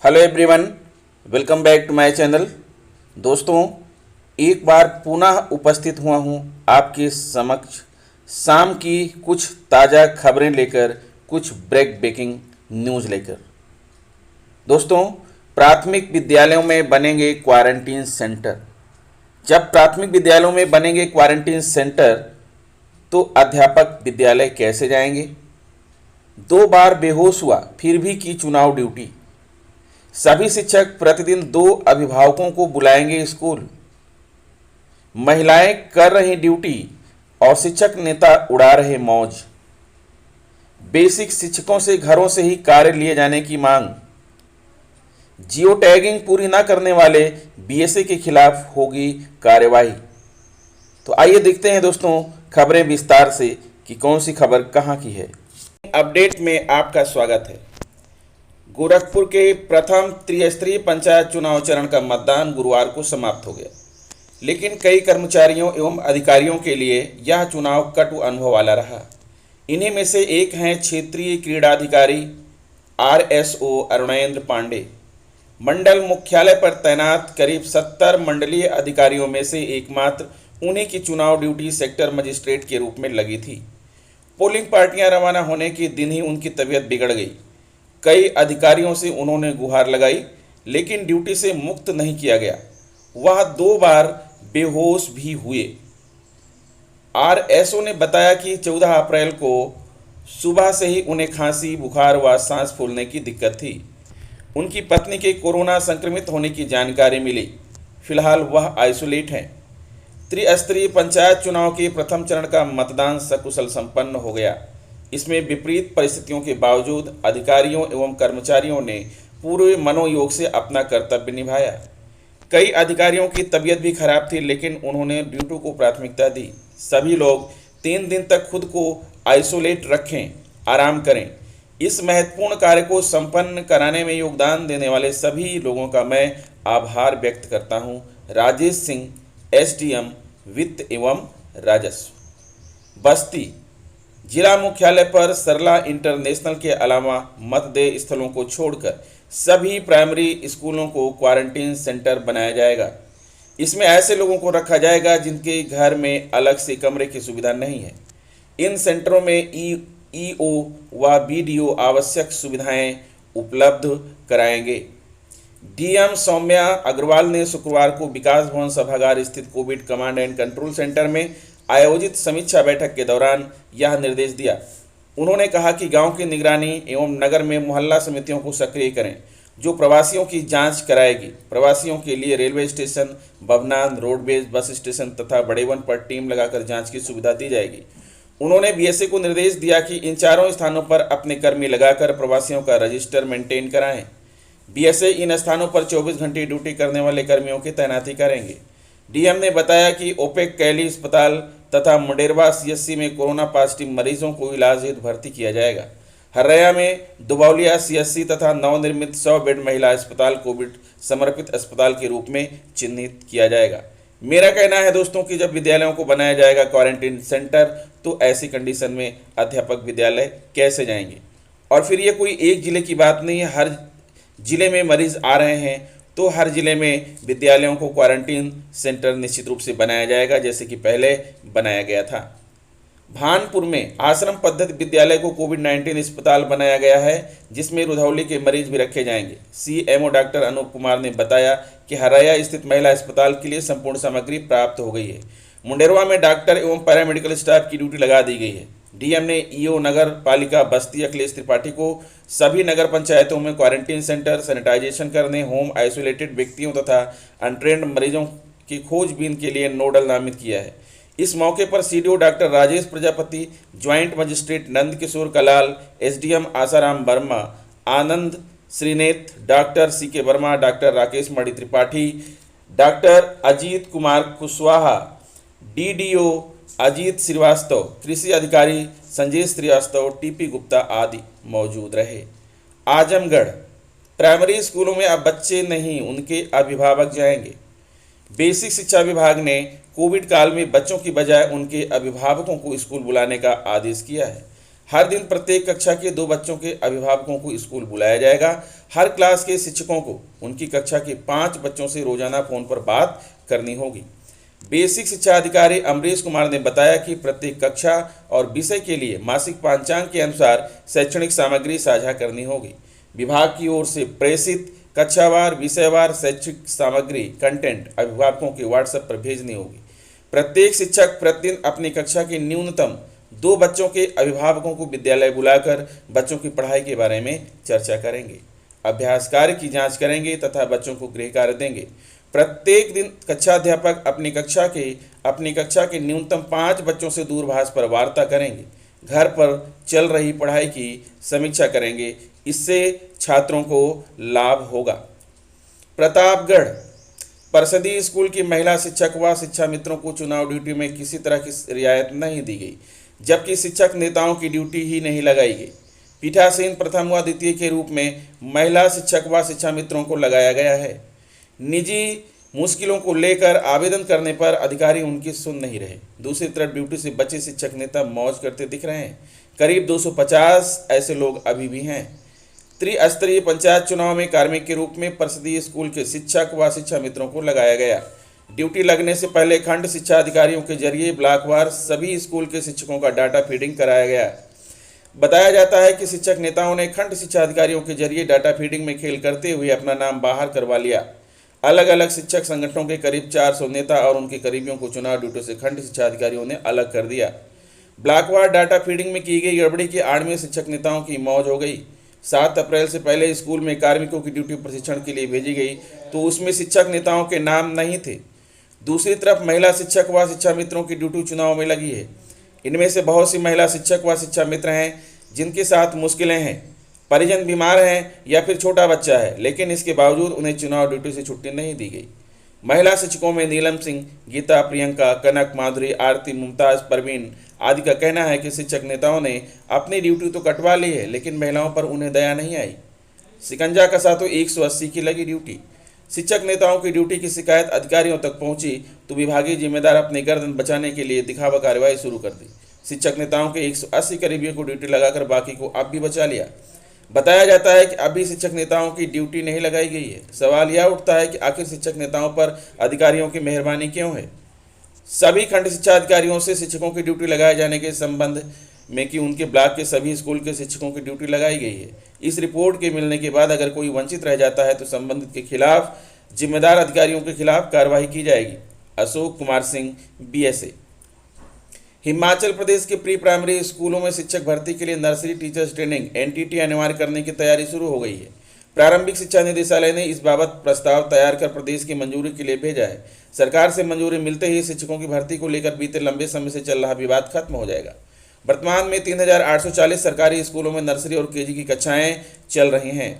Hello everyone, welcome back to my channel. दोस्तों, एक बार पुनः उपस्थित हुआ हूं आपके समक्ष शाम की कुछ ताज़ा खबरें लेकर, कुछ ब्रेक ब्रेकिंग न्यूज़ लेकर। दोस्तों, प्राथमिक विद्यालयों में बनेंगे क्वारंटीन सेंटर। जब प्राथमिक विद्यालयों में बनेंगे क्वारंटीन सेंटर तो अध्यापक विद्यालय कैसे जाएंगे? 2 बार बेहोश हुआ फिर भी की चुनाव ड्यूटी। सभी शिक्षक प्रतिदिन 2 अभिभावकों को बुलाएंगे स्कूल। महिलाएं कर रही ड्यूटी और शिक्षक नेता उड़ा रहे मौज। बेसिक शिक्षकों से घरों से ही कार्य लिए जाने की मांग। जियो टैगिंग पूरी न करने वाले बीएसए के खिलाफ होगी कार्रवाई। तो आइए देखते हैं दोस्तों खबरें विस्तार से कि कौन सी खबर कहां की है। अपडेट में आपका स्वागत है। गोरखपुर के प्रथम त्रिस्तरीय पंचायत चुनाव चरण का मतदान गुरुवार को समाप्त हो गया, लेकिन कई कर्मचारियों एवं अधिकारियों के लिए यह चुनाव कटु अनुभव वाला रहा। इन्हीं में से एक हैं क्षेत्रीय क्रीड़ाधिकारी आरएसओ अरुणेंद्र पांडे। मंडल मुख्यालय पर तैनात करीब 70 मंडलीय अधिकारियों में से एकमात्र उन्हीं की चुनाव ड्यूटी सेक्टर मजिस्ट्रेट के रूप में लगी थी। पोलिंग पार्टियां रवाना होने के दिन ही उनकी तबीयत बिगड़ गई। कई अधिकारियों से उन्होंने गुहार लगाई, लेकिन ड्यूटी से मुक्त नहीं किया गया। वह 2 बार बेहोश भी हुए। आरएसओ ने बताया कि 14 अप्रैल को सुबह से ही उन्हें खांसी, बुखार व सांस फूलने की दिक्कत थी। उनकी पत्नी के कोरोना संक्रमित होने की जानकारी मिली। फिलहाल वह आइसोलेट हैं। त्रिस्तरीय पंचायत चुनाव के प्रथम चरण का मतदान सकुशल संपन्न हो गया। इसमें विपरीत परिस्थितियों के बावजूद अधिकारियों एवं कर्मचारियों ने पूरे मनोयोग से अपना कर्तव्य निभाया। कई अधिकारियों की तबीयत भी खराब थी, लेकिन उन्होंने ड्यूटी को प्राथमिकता दी। सभी लोग 3 दिन तक खुद को आइसोलेट रखें, आराम करें। इस महत्वपूर्ण कार्य को संपन्न कराने में योगदान देने वाले सभी लोगों का मैं आभार व्यक्त करता हूं। राजेश सिंह, एसडीएम वित्त एवं राजस्व, बस्ती। जिला मुख्यालय पर सरला इंटरनेशनल के अलावा मतदेय स्थलों को छोड़कर सभी प्राइमरी स्कूलों को क्वारंटीन सेंटर बनाया जाएगा। इसमें ऐसे लोगों को रखा जाएगा जिनके घर में अलग से कमरे की सुविधा नहीं है। इन सेंटरों में ईओ व बीडीओ आवश्यक सुविधाएं उपलब्ध कराएंगे। डीएम सौम्या अग्रवाल ने शुक्रवार को विकास भवन सभागार स्थित Covid command and control centre में आयोजित समीक्षा बैठक के दौरान यह निर्देश दिया। उन्होंने कहा कि गांव की निगरानी एवं नगर में मोहल्ला समितियों को सक्रिय करें, जो प्रवासियों की जांच कराएगी। प्रवासियों के लिए railway station, Babhnan, roadways, bus station तथा बड़ेवन पर टीम लगाकर जांच की सुविधा दी जाएगी। उन्होंने बीएसए को निर्देश दिया कि इन चारों स्थानों पर अपने कर्मी लगाकर प्रवासियों का रजिस्टर मेंटेन कराएं। बीएसए इन स्थानों पर 24 घंटे ड्यूटी करने वाले कर्मियों की तैनाती करेंगे। डीएम ने बताया कि ओपेक कैली अस्पताल तथा मुंडेरवा सीएससी में कोरोना पॉजिटिव मरीजों को इलाज हेतु भर्ती किया जाएगा। हर्रैया में दुबौलिया सीएससी तथा नवनिर्मित 100 बेड महिला अस्पताल कोविड समर्पित अस्पताल के रूप में चिन्हित किया जाएगा। मेरा कहना है दोस्तों कि जब विद्यालयों को बनाया जाएगा क्वारंटीन सेंटर, तो ऐसी कंडीशन में अध्यापक विद्यालय कैसे जाएंगे? और फिर ये कोई एक जिले की बात नहीं है। हर जिले में मरीज आ रहे हैं, तो हर जिले में विद्यालयों को क्वारंटीन सेंटर निश्चित रूप से बनाया जाएगा, जैसे कि पहले बनाया गया था। भानपुर में आश्रम पद्धति विद्यालय को कोविड-19 अस्पताल बनाया गया है, जिसमें रुधौली के मरीज भी रखे जाएंगे। सीएमओ डॉक्टर अनूप कुमार ने बताया कि हरैया स्थित महिला अस्पताल के लिए संपूर्ण सामग्री प्राप्त हो गई है। मुंडेरवा में डॉक्टर एवं पैरामेडिकल स्टाफ की ड्यूटी लगा दी गई है। डीएम ने ईओ नगर पालिका बस्ती अखिलेश त्रिपाठी को सभी नगर पंचायतों में क्वारंटीन सेंटर सैनिटाइजेशन करने, होम आइसोलेटेड व्यक्तियों तथा अनट्रेंड मरीजों की खोजबीन के लिए नोडल नामित किया है। इस मौके पर CDO doctor Rajesh Prajapati, joint magistrate Nandkishor Kalal, SDM Asaram Verma, Anand Shrinet, doctor CK Verma, doctor Rakesh Mani Tripathi, doctor Ajit Kumar Kushwaha, DDO Ajit Srivastava, कृषि अधिकारी संजय श्रीवास्तव, टीपी गुप्ता आदि मौजूद रहे। आजमगढ़ प्राइमरी स्कूलों में अब बच्चे नहीं, उनके अभिभावक जाएंगे। बेसिक शिक्षा विभाग ने कोविड काल में बच्चों की बजाय उनके अभिभावकों को स्कूल बुलाने का आदेश किया है। हर दिन प्रत्येक कक्षा के 2 बच्चों के अभिभावकों को स्कूल बुलाया जाएगा। हर क्लास के शिक्षकों को उनकी कक्षा के 5 बच्चों से रोजाना फ़ोन पर बात करनी होगी। बेसिक शिक्षा अधिकारी अमरीश कुमार ने बताया कि प्रत्येक कक्षा और विषय के लिए मासिक पाठ्यांक के अनुसार शैक्षणिक सामग्री साझा करनी होगी। विभाग की ओर से प्रेषित कक्षावार विषयवार शैक्षिक सामग्री कंटेंट अभिभावकों के व्हाट्सएप पर भेजनी होगी। प्रत्येक शिक्षक प्रतिदिन अपनी कक्षा के न्यूनतम 2 बच्चों के अभिभावकों को विद्यालय बुलाकर बच्चों की पढ़ाई के बारे में चर्चा करेंगे, अभ्यास कार्य की जांच करेंगे तथा बच्चों को गृह कार्य देंगे। प्रत्येक दिन कक्षाध्यापक अपनी कक्षा के न्यूनतम 5 बच्चों से दूरभाष पर वार्ता करेंगे, घर पर चल रही पढ़ाई की समीक्षा करेंगे। इससे छात्रों को लाभ होगा। प्रतापगढ़ परिषदीय स्कूल की महिला शिक्षक व शिक्षा मित्रों को चुनाव ड्यूटी में किसी तरह की रियायत नहीं दी गई, जबकि शिक्षक नेताओं की ड्यूटी ही नहीं लगाई गई। पीठासीन प्रथम व द्वितीय के रूप में महिला शिक्षक व शिक्षा मित्रों को लगाया गया है। निजी मुश्किलों को लेकर आवेदन करने पर अधिकारी उनकी सुन नहीं रहे। दूसरी तरफ ड्यूटी से बचे शिक्षक नेता मौज करते दिख रहे हैं। करीब 250 ऐसे लोग अभी भी हैं। त्रिस्तरीय पंचायत चुनाव में कार्मिक के रूप में परिषदीय स्कूल के शिक्षक व शिक्षा मित्रों को लगाया गया। ड्यूटी लगने से पहले खंड शिक्षा अधिकारियों के जरिए ब्लॉकवार सभी स्कूल के शिक्षकों का डाटा फीडिंग कराया गया। बताया जाता है कि शिक्षक नेताओं ने खंड शिक्षा अधिकारियों के जरिए डाटा फीडिंग में खेल करते हुए अपना नाम बाहर करवा लिया। अलग अलग शिक्षक संगठनों के करीब 400 नेता और उनके करीबियों को चुनाव ड्यूटी से खंड शिक्षा अधिकारियों ने अलग कर दिया। ब्लॉकवार डाटा फीडिंग में की गई गड़बड़ी की आड़ में शिक्षक नेताओं की मौज हो गई। 7 अप्रैल से पहले स्कूल में कार्मिकों की ड्यूटी प्रशिक्षण के लिए भेजी गई तो उसमें शिक्षक नेताओं के नाम नहीं थे। दूसरी तरफ महिला शिक्षक व शिक्षा मित्रों की ड्यूटी चुनाव में लगी है। इनमें से बहुत सी महिला शिक्षक व शिक्षा मित्र हैं जिनके साथ मुश्किलें हैं, परिजन बीमार हैं या फिर छोटा बच्चा है, लेकिन इसके बावजूद उन्हें चुनाव ड्यूटी से छुट्टी नहीं दी गई। महिला शिक्षकों में नीलम सिंह, गीता, प्रियंका, कनक, माधुरी, आरती, मुमताज, परवीन आदि का कहना है कि शिक्षक नेताओं ने अपनी ड्यूटी तो कटवा ली है, लेकिन महिलाओं पर उन्हें दया नहीं आई। शिकंजा कसा तो 180 की लगी ड्यूटी। शिक्षक नेताओं की ड्यूटी की शिकायत अधिकारियों तक पहुंची तो विभागीय जिम्मेदार अपनी गर्दन बचाने के लिए दिखावा कार्रवाई शुरू कर दी। शिक्षक नेताओं के 180 करीबियों को ड्यूटी लगाकर बाकी को अब भी बचा लिया। बताया जाता है कि अभी शिक्षक नेताओं की ड्यूटी नहीं लगाई गई है। सवाल यह उठता है कि आखिर शिक्षक नेताओं पर अधिकारियों की मेहरबानी क्यों है। सभी खंड शिक्षा अधिकारियों से शिक्षकों की ड्यूटी लगाए जाने के संबंध में कि उनके ब्लॉक के सभी स्कूल के शिक्षकों की ड्यूटी लगाई गई है। इस रिपोर्ट के मिलने के बाद अगर कोई वंचित रह जाता है तो संबंधित के खिलाफ जिम्मेदार अधिकारियों के खिलाफ कार्रवाई की जाएगी। अशोक कुमार सिंह, BSA। हिमाचल प्रदेश के प्री प्राइमरी स्कूलों में शिक्षक भर्ती के लिए नर्सरी टीचर्स ट्रेनिंग NTT अनिवार्य करने की तैयारी शुरू हो गई है। प्रारंभिक शिक्षा निदेशालय ने इस बाबत प्रस्ताव तैयार कर प्रदेश की मंजूरी के लिए भेजा है। सरकार से मंजूरी मिलते ही शिक्षकों की भर्ती को लेकर बीते लंबे समय से चल रहा विवाद खत्म हो जाएगा। वर्तमान में 3840 सरकारी स्कूलों में नर्सरी और KG की कक्षाएं चल रही हैं।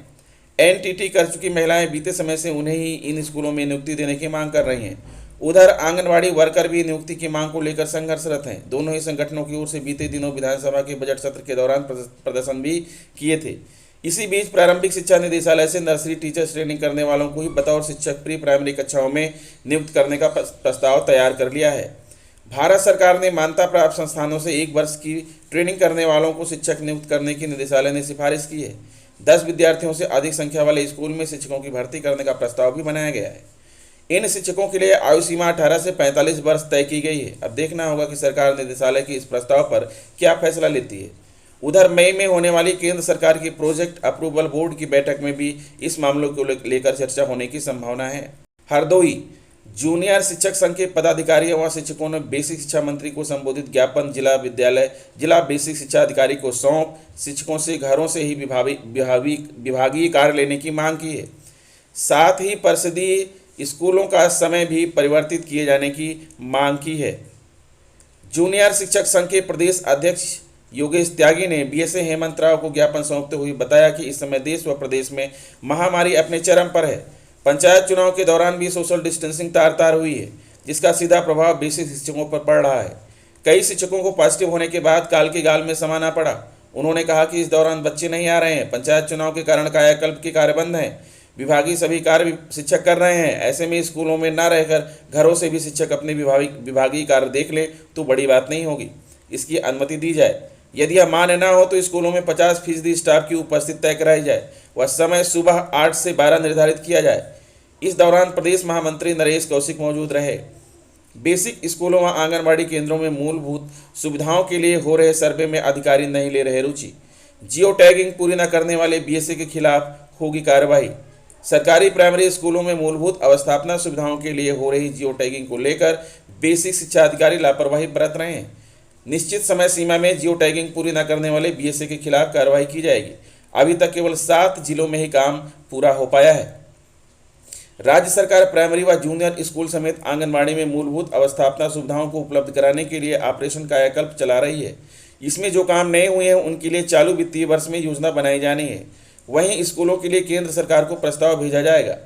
NTT कर चुकी महिलाएं बीते समय से उन्हें ही इन स्कूलों में नियुक्ति देने की मांग कर रही हैं। उधर आंगनवाड़ी वर्कर भी नियुक्ति की मांग को लेकर संघर्षरत हैं। दोनों ही संगठनों की ओर से बीते दिनों विधानसभा के बजट सत्र के दौरान प्रदर्शन भी किए थे। इसी बीच प्रारंभिक शिक्षा निदेशालय से नर्सरी टीचर्स ट्रेनिंग करने वालों को ही बतौर शिक्षक प्री प्राइमरी कक्षाओं में नियुक्त करने का प्रस्ताव तैयार कर लिया है। भारत सरकार ने मान्यता प्राप्त संस्थानों से 1 वर्ष की ट्रेनिंग करने वालों को शिक्षक नियुक्त करने की निदेशालय ने सिफारिश की है। 10 विद्यार्थियों से अधिक संख्या वाले स्कूल में शिक्षकों की भर्ती करने का प्रस्ताव भी बनाया गया है। इन शिक्षकों के लिए आयु सीमा 18 से 45 वर्ष तय की गई है। अब देखना होगा कि सरकार निदेशालय के इस प्रस्ताव पर क्या फैसला लेती है। उधर मई में होने वाली केंद्र सरकार की प्रोजेक्ट अप्रूवल बोर्ड की बैठक में भी इस मामलों को लेकर चर्चा होने की संभावना है। हरदोई जूनियर शिक्षक संघ के पदाधिकारियों व शिक्षकों ने बेसिक शिक्षा मंत्री को संबोधित ज्ञापन जिला बेसिक शिक्षा अधिकारी को सौंप शिक्षकों से घरों से ही विभागीय कार्य लेने की मांग की है। साथ ही परिषदीय स्कूलों का समय भी परिवर्तित किए जाने की मांग की है। जूनियर शिक्षक संघ के प्रदेश अध्यक्ष योगेश त्यागी ने BSA हेमंत राव को ज्ञापन सौंपते हुए बताया कि इस समय देश व प्रदेश में महामारी अपने चरम पर है। पंचायत चुनाव के दौरान भी सोशल डिस्टेंसिंग तार हुई है, जिसका सीधा प्रभाव बेसिक शिक्षकों पर पड़ रहा है। कई शिक्षकों को पॉजिटिव होने के बाद काल के गाल में समाना पड़ा। उन्होंने कहा कि इस दौरान बच्चे नहीं आ रहे हैं, पंचायत चुनाव के कारण कायाकल्प के कार्य बंद हैं, विभागीय सभी कार्य शिक्षक कर रहे हैं। ऐसे में स्कूलों में न रहकर घरों से भी शिक्षक अपने विभागीय कार्य देख ले तो बड़ी बात नहीं होगी। इसकी अनुमति दी जाए। यदि यह मान्य न हो तो स्कूलों में 50% स्टाफ की उपस्थिति तय कराई जाए व समय सुबह 8 से 12 निर्धारित किया जाए। इस दौरान प्रदेश महामंत्री नरेश कौशिक मौजूद रहे। बेसिक स्कूलों व आंगनबाड़ी केंद्रों में मूलभूत सुविधाओं के लिए हो रहे सर्वे में अधिकारी नहीं ले रहे रुचि। जियो टैगिंग पूरी न करने वाले बीएसए के खिलाफ होगी कार्रवाई। सरकारी प्राइमरी स्कूलों में मूलभूत अवस्थापना सुविधाओं के लिए हो रही जियो टैगिंग को लेकर बेसिक शिक्षा अधिकारी लापरवाही बरत रहे हैं। निश्चित समय सीमा में जियो टैगिंग पूरी न करने वाले बीएसए के खिलाफ कार्रवाई की जाएगी। अभी तक केवल 7 जिलों में ही काम पूरा हो पाया है। राज्य सरकार प्राइमरी व जूनियर स्कूल समेत आंगनबाड़ी में मूलभूत अवस्थापना सुविधाओं को उपलब्ध कराने के लिए ऑपरेशन कायाकल्प चला रही है। इसमें जो काम नए हुए हैं उनके लिए चालू वित्तीय वर्ष में योजना बनाई जानी है। वहीं स्कूलों के लिए केंद्र सरकार को प्रस्ताव भेजा जाएगा।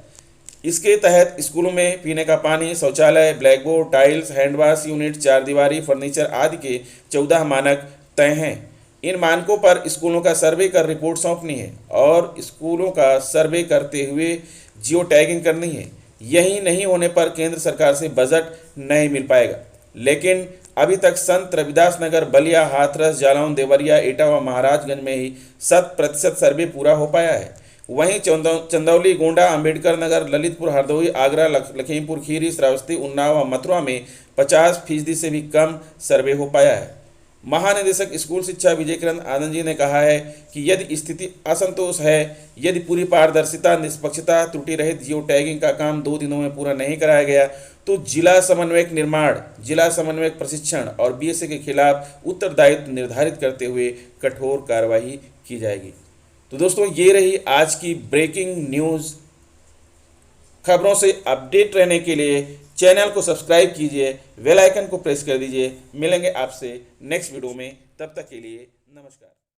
इसके तहत स्कूलों में पीने का पानी, शौचालय, ब्लैकबोर्ड, टाइल्स, हैंडवाश यूनिट, 4 दीवारी, फर्नीचर आदि के 14 मानक तय हैं। इन मानकों पर स्कूलों का सर्वे कर रिपोर्ट सौंपनी है और स्कूलों का सर्वे करते हुए जियो टैगिंग करनी है। यही नहीं होने पर केंद्र सरकार से बजट नहीं मिल पाएगा। लेकिन अभी तक संत रविदास नगर, बलिया, हाथरस, जालौन, देवरिया, एटा व महाराजगंज में ही 100% सर्वे पूरा हो पाया है। वहीं चंदौली, गोंडा, अंबेडकर नगर, ललितपुर, हरदोई, आगरा, लखीमपुर खीरी, श्रावस्ती, उन्नाव व मथुरा में 50% से भी कम सर्वे हो पाया है। महानिदेशक स्कूल शिक्षा विजयकिरण आनंद जी ने कहा है कि यदि स्थिति असंतोष है, यदि पूरी पारदर्शिता, निष्पक्षता, त्रुटि रहित जियो टैगिंग का काम 2 दिनों में पूरा नहीं कराया गया तो जिला समन्वयक निर्माण, जिला समन्वयक प्रशिक्षण और बीएसए के खिलाफ उत्तरदायित्व निर्धारित करते हुए कठोर कार्रवाई की जाएगी। तो दोस्तों, ये रही आज की ब्रेकिंग न्यूज़। खबरों से अपडेट रहने के लिए चैनल को सब्सक्राइब कीजिए, बेल आइकन को प्रेस कर दीजिए। मिलेंगे आपसे नेक्स्ट वीडियो में, तब तक के लिए नमस्कार।